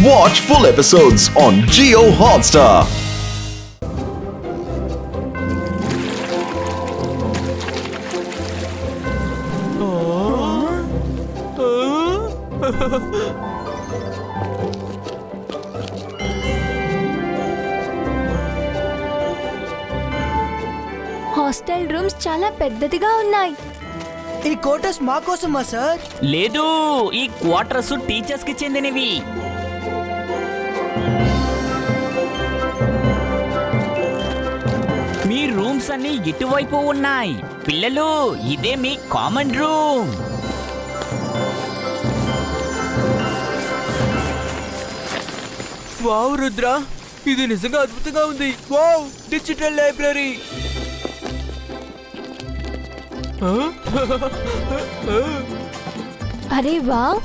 Watch full episodes on Jio Hotstar. Hostel rooms చాలా పెద్దదిగా ఉన్నాయి. ఈ క్వార్టర్స్ మా కోసమా సార్? లేదు, ఈ క్వార్టర్స్ టీచర్స్ కి చెందినవి. మీ రూమ్స్ అన్ని ఇటువైపు ఉన్నాయి. పిల్లలు, ఇదే మీ కామన్ రూమ్. వావ్ రుద్ర, ఇది నిజంగా అద్భుతంగా ఉంది. Wow, digital library. అరే వావ్,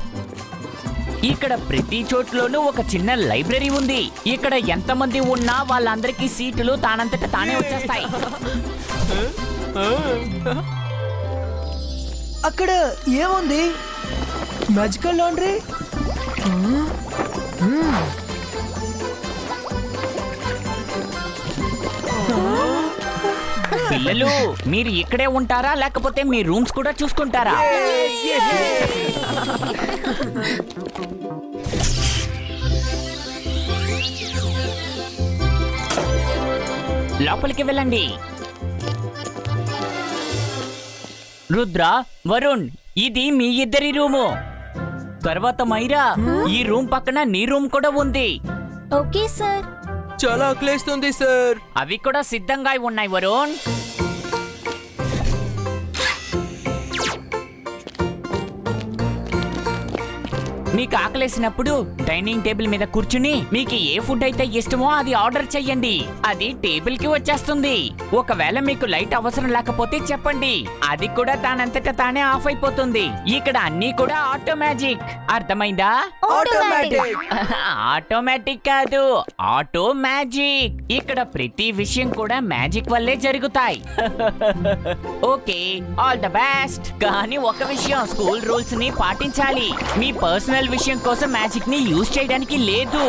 ఇక్కడ ప్రతి చోట్లోనూ ఒక చిన్న లైబ్రరీ ఉంది. ఇక్కడ ఎంతమంది ఉన్నా వాళ్ళందరికీ సీటులు తానంతట తానే వచ్చేస్తాయి. అక్కడ ఏముంది? Magical laundry. పిల్లలు, మీరు ఇక్కడే ఉంటారా లేకపోతే మీ రూమ్స్ కూడా చూసుకుంటారా? లోపలికి వెళ్ళండి. రుద్ర, వరుణ్, ఇది మీ ఇద్దరి రూము. తర్వాత మైరా, ఈ రూమ్ పక్కన నీ రూమ్ కూడా ఉంది. Okay sir. చాలా ఆకలేస్తుంది సార్. అవి కూడా సిద్ధంగా ఉన్నాయి వరుణ్. మీకు ఆకలేసినప్పుడు డైనింగ్ టేబుల్ మీద కూర్చుని మీకు ఏ ఫుడ్ అయితే ఇష్టమో అది ఆర్డర్ చెయ్యండి. అది టేబుల్ కి వచ్చేస్తుంది. ఒకవేళ మీకు లైట్ అవసరం లేకపోతే చెప్పండి, అది కూడా దానంతట తానే ఆఫ్ అయిపోతుంది. ఇక్కడ అన్ని కూడా ఆటోమేటిక్. అర్థమైందా? ఆటోమేటిక్ కాదు, ఆటో మ్యాజిక్. ఇక్కడ ప్రతి విషయం కూడా మ్యాజిక్ వల్లే జరుగుతాయి. Okay, all the best. కానీ ఒక విషయం, స్కూల్ రూల్స్ ని పాటించాలి. మీ పర్సనల్ విషయం కోసం మ్యాజిక్ ని యూజ్ చేయడానికి లేదు.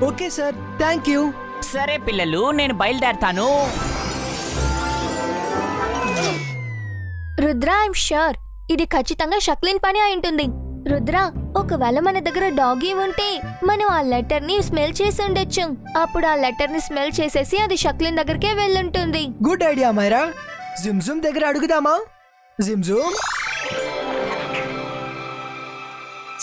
Okay sir, thank you. సరే పిల్లలు, నేను బయలుదేరతాను. రుద్ర, ఐమ్ ష్యూర్ ఇది ఖచ్చితంగా షక్లిన్ పని అయి ఉంటుంది. రుద్ర, ఒకవేళ మన దగ్గర డాగీ ఉంటే మనం ఆ లెటర్ ని స్మెల్ చేసి ఉండొచ్చు. అప్పుడు ఆ లెటర్ ని స్మెల్ చేసేసి అది షక్లిన్ దగ్గరికే వెళ్ళుంటుంది. Good idea Myra. జిమ్జుమ్ దగ్గర అడుగుదామా? జిమ్జుమ్,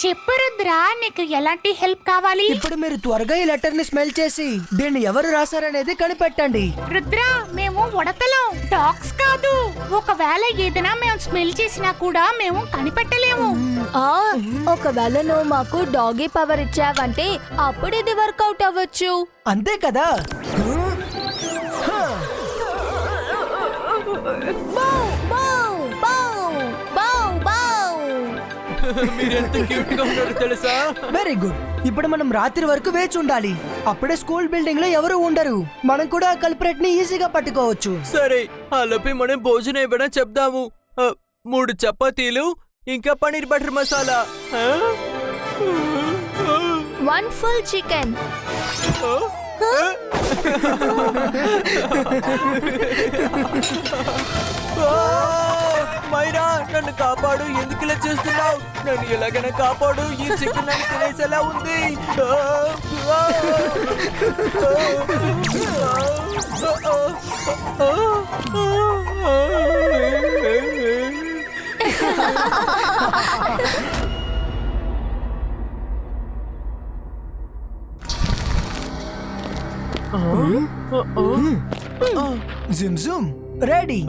చెప్పు రుద్ర, నీకు ఎలాంటి హెల్ప్ కావాలి? ఇప్పుడు మీరు త్వరగా ఈ లెటర్ ని స్మెల్ చేసి దీన్ని ఎవరు రాశారనేది కనిపెట్టండి. రుద్ర, మేము ఉడతలం, డాగ్స్ కాదు. ఒకవేళ ఏదైనా మేము స్మెల్ చేసినా కూడా మేము కనిపెట్టలేము. ఒకవేళ నువ్వు మాకు డాగీ పవర్ ఇచ్చావంటే అప్పుడు ఇది వర్కౌట్ అవ్వచ్చు. అంతే కదా? మీరెంత క్యూట్ గా ఉన్నారు తెలుసా? Very good. ఇప్పుడు మనం రాత్రి వరకు వేచి ఉండాలి. అప్పుడే స్కూల్ బిల్డింగ్ లో ఎవరు ఉండరు. మనం కూడా కల్పరేట్ ని ఈజీగా పట్టుకోవచ్చు. సరే, ఆలోపే మనం భోజనం ఇవ్వడం చెప్దాము. 3 చపాతీలు ఇంకా paneer butter masala. 1 full chicken. Myra, నన్ను కాపాడు. ఎందుకు ఇలా చేస్తున్నావు? నన్ను ఎలాగైనా కాపాడు. ఈ చికెన్ నన్ను తినేసేలా ఉంది. జిమ్జుమ్ రెడీ.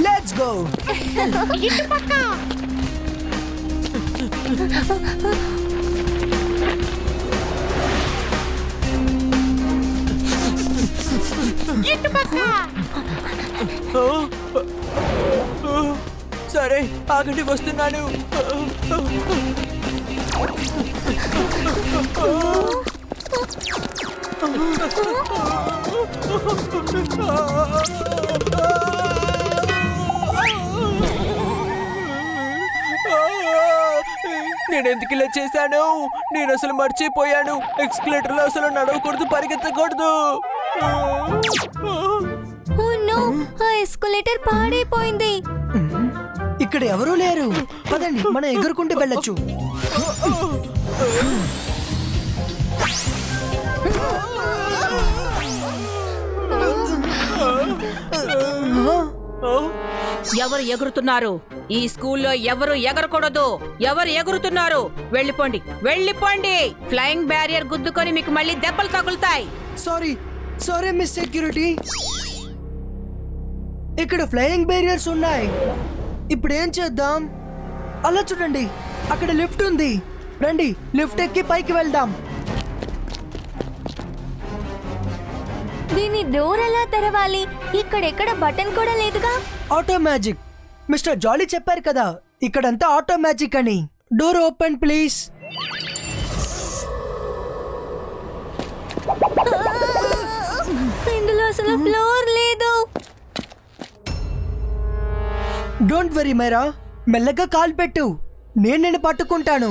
Let's go. ఇటు పక్క. ఇటు పక్క. సరే, ఆగండి, వస్తున్నాను. నేను ఎందుకు ఇలా చేశాను? నేను అసలు మర్చిపోయాను. ఎక్స్కలేటర్ లో అసలు నడవకూడదు, పరిగెత్తకూడదు. ఓ నో, ఆ ఎస్కలేటర్ పాడైపోయింది. ఇక్కడ ఎవరూ లేరు. పదండి, మనం ఎగురుకుంటూ వెళ్ళొచ్చు. ఎవరు ఎగురుతున్నారు? ఈ స్కూల్లో ఎవరు ఎగరకూడదు. ఎవరు ఎగురుతున్నారు? వెళ్ళిపోండి, వెళ్ళిపోండి. ఫ్లయింగ్ బ్యారియర్ గుద్దుకొని మీకు మళ్ళీ దెబ్బలు తగులుతాయి. Sorry sorry miss security. ఇక్కడ ఫ్లయింగ్ బ్యారియర్స్ ఉన్నాయి. ఇప్పుడు ఏం చేద్దాం? అలా చూడండి, అక్కడ లిఫ్ట్ ఉంది. రండి, లిఫ్ట్ ఎక్కి పైకి వెళ్దాం. దీని డోర్ ఎలా తెరవాలి? ఇక్కడెక్కడ బటన్ కూడా లేదుగా. Auto magic. మిస్టర్ జాలీ చెప్పారు కదా, ఇక్కడంతా ఆటో మ్యాజిక్ అని. Door open please. ఇందులో అసలు ఫ్లోర్ లేదు. డోంట్ వరీ మైరా, మెల్లగా కాల్ పెట్టు, నేను పట్టుకుంటాను.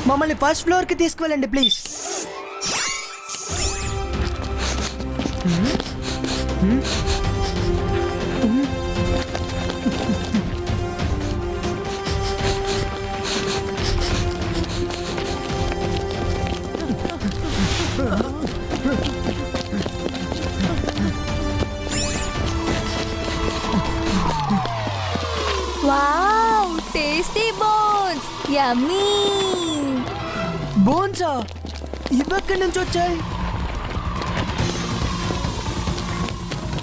మమ్మల్ని ఫస్ట్ ఫ్లోర్ కి తీసుకువెళ్ళండి ప్లీజ్. వావ్, టేస్టీ బోన్స్, యమ్మీ. బోన్సా? ఇవెక్కడి నుంచి వచ్చాయి?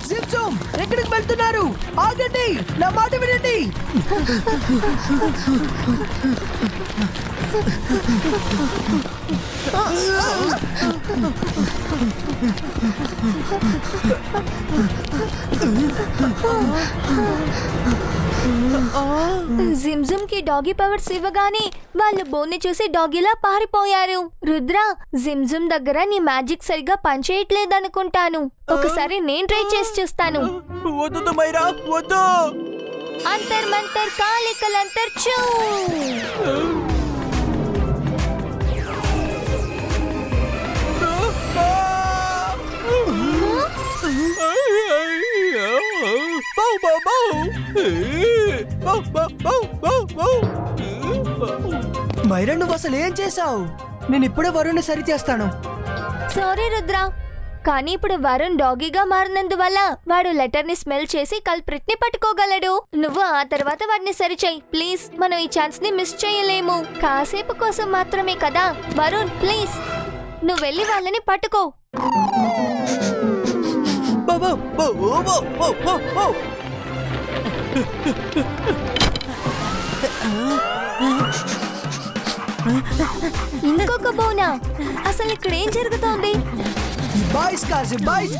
జిమ్జమ్, ఎక్కడికి వెళ్తున్నారు? ఆగండి, నా మాట వినండి. జిమ్జమ్ కి డాగీ పవర్స్ ఇవ్వగానే వాళ్ళు బోన్ని చూసి డాగీలా పారిపోయారు. రుద్ర, జిమ్జమ్ దగ్గర నీ మ్యాజిక్ సరిగా పనిచేయట్లేదనుకుంటాను. ఒకసారి నేను ట్రై చేసి చూస్తాను. వద్దు మైరా, వద్దు. అంతర్ మంతర్ కాలికలంతర్ చూ. మైరా, నువ్వు అసలు ఏం చేసావు? నేను ఇప్పుడే వరుణ్ సరి చేస్తాను. సారీ రుద్ర, కానీ ఇప్పుడు వరుణ్ డాగీగా మారినందువల్ల వాడు లెటర్ ని స్మెల్ చేసి కల్ప్రిట్ ని పట్టుకోగలడు. నువ్వు ఆ తర్వాత వాడిని సరిచేయి ప్లీజ్. మనం ఈ ఛాన్స్ ని మిస్ చేయలేము. కాసేపు కోసం మాత్రమే కదా. వరుణ్ ప్లీజ్, నువ్వు వెళ్ళి వాళ్ళని పట్టుకో. ఇంకొక బోనా? అసలు ఇక్కడ ఏం జరుగుతోంది? బాయ్స్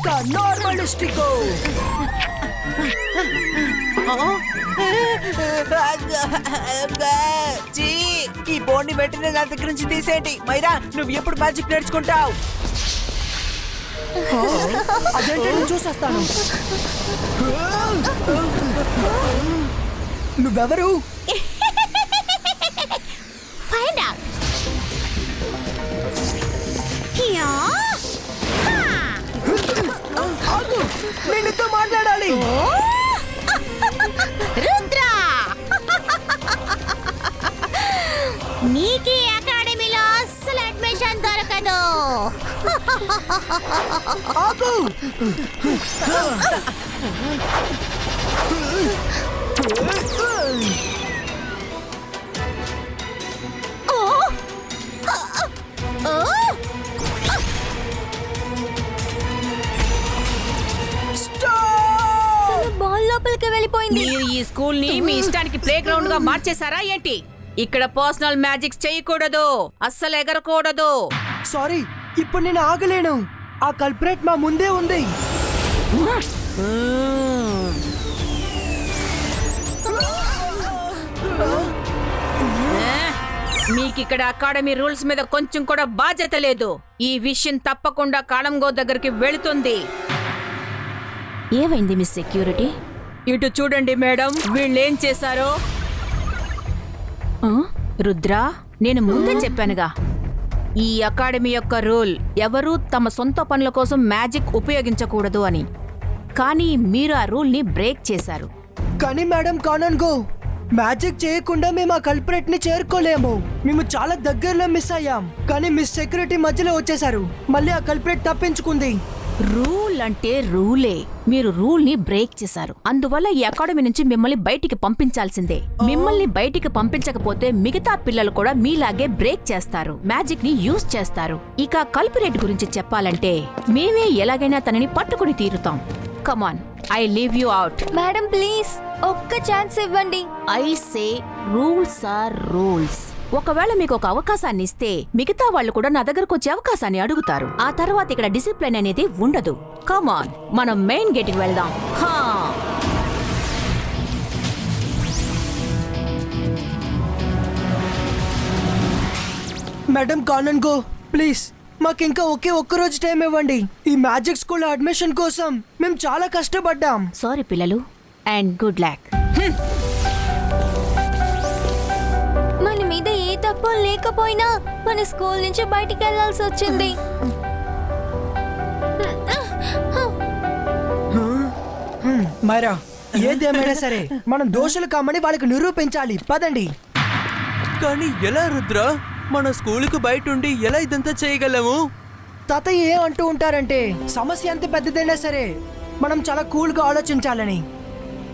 కా నార్మల్ స్టికో. ఈ బోర్డుని వెంటనే నా దగ్గర నుంచి తీసేయండి. మైరా, నువ్వు ఎప్పుడు మ్యాజిక్ నేర్చుకుంటావు? అదేంటి, నేను చూసేస్తాను. నువ్వెవరు? Find out. ఆగు, నేను నీతో మాట్లాడాలి. రుద్ర, నీకు ఈ అకాడమీలో అస్సలు అడ్మిషన్ దొరకదు. ఆగు. బాల్ లోపలికి వెళ్ళిపోయింది. మీరు ఈ స్కూల్ ని మీ ఇష్టానికి ప్లే గ్రౌండ్ గా మార్చేశారా ఏంటి? ఇక్కడ పర్సనల్ మ్యాజిక్స్ చేయకూడదు, అస్సలు ఎగరకూడదు. సారీ, ఇప్పుడు నేను ఆగలేను. ఆ కల్ప్రేట్ మా ముందే ఉంది. మీకిక్కడ అకాడమీ రూల్స్ మీద కొంచెం కూడా బాధ్యత లేదు. ఈ విషయం తప్పకుండా కాళంగో దగ్గరికి వెళుతుంది. ఏమైంది మిస్ సెక్యూరిటీ? ఇటు చూడండి మేడం, వీళ్ళేం చేశారో. రుద్ర, నేను ముందే చెప్పానుగా, ఈ అకాడమీ యొక్క రూల్ ఎవరూ తమ సొంత పనుల కోసం మ్యాజిక్ ఉపయోగించకూడదు అని. కానీ మీరు ఆ రూల్ని బ్రేక్ చేశారు. కానీ మేడం కానన్గో, మ్యాజిక్ చేయకుండా మేము ఆ కల్పరేట్ ని చేరుకోలేము. మేము చాలా దగ్గరలో మిస్ అయ్యాం. కానీ మిస్ సెక్యూరిటీ మధ్యలో వచ్చేసారు. మళ్ళీ ఆ కల్పరేట్ తప్పించుకుంది. రూల్ అంటే రూలే. మీరు రూల్ ని బ్రేక్ చేశారు. అందువల్ల ఈ అకాడమీ నుంచి మిమ్మల్ని బయటికి పంపించాల్సిందే. మిమ్మల్ని బయటికి పంపించకపోతే మిగతా పిల్లలు కూడా మీలాగే బ్రేక్ చేస్తారు, మ్యాజిక్ ని యూజ్ చేస్తారు. ఇక కల్పరేట్ గురించి చెప్పాలంటే మేమే ఎలాగైనా తనని పట్టుకుని తీరుతాం. Come on, I leave you out. Madam please ఒక్క ఛాన్స్ ఇవ్వండి. I say rules are rules. ఒకవేళ మీకు ఒక అవకాశాన్ని ఇస్తే మిగతా వాళ్ళు కూడా నా దగ్గరకు వచ్చే అవకాశాన్ని అడుగుతారు. ఆ తర్వాత ఇక్కడ డిసిప్లిన్ అనేది ఉండదు. కమాన్, మనం మెయిన్ గేట్కి వెళ్దాం. హా, మేడం కానన్గో ప్లీజ్, మాకింకా ఒక్క రోజు టైం ఇవ్వండి. ఈ మ్యాజిక్ స్కూల్ అడ్మిషన్ కోసం మేము చాలా కష్టపడ్డాం. సారీ పిల్లలు, అండ్ గుడ్ లక్. మన మీద ఏ తప్పు లేకపోయినా మన స్కూల్ నుంచి బయటికి వెళ్లాల్సి వచ్చింది. మైరా, ఏదేమైనా సరే మనం దోషులు కామని వాళ్ళకి నిరూపించాలి. పదండి. కానీ ఎలా రుద్ర? మన స్కూలుకు బయట ఉండి ఎలా ఇదంతా చేయగలము? తాతయ్య ఏం అంటూ ఉంటారంటే, సమస్య ఎంత పెద్దదైనా సరే మనం చాలా కూల్ గా ఆలోచించాలని.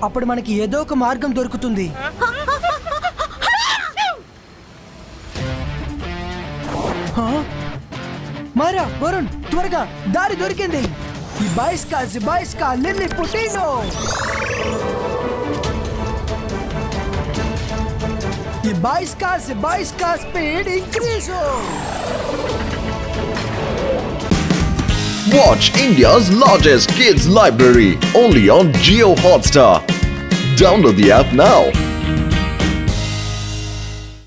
అప్పుడు మనకి ఏదో ఒక మార్గం దొరుకుతుంది. మారా, వరుణ్, త్వరగా దారి దొరికింది. ఈ బాయ్స్కా లిల్లీ పుట్టినో. ఈ బాయ్స్కా speed increase. Watch India's largest kids library only on Jio Hotstar. Download the app now.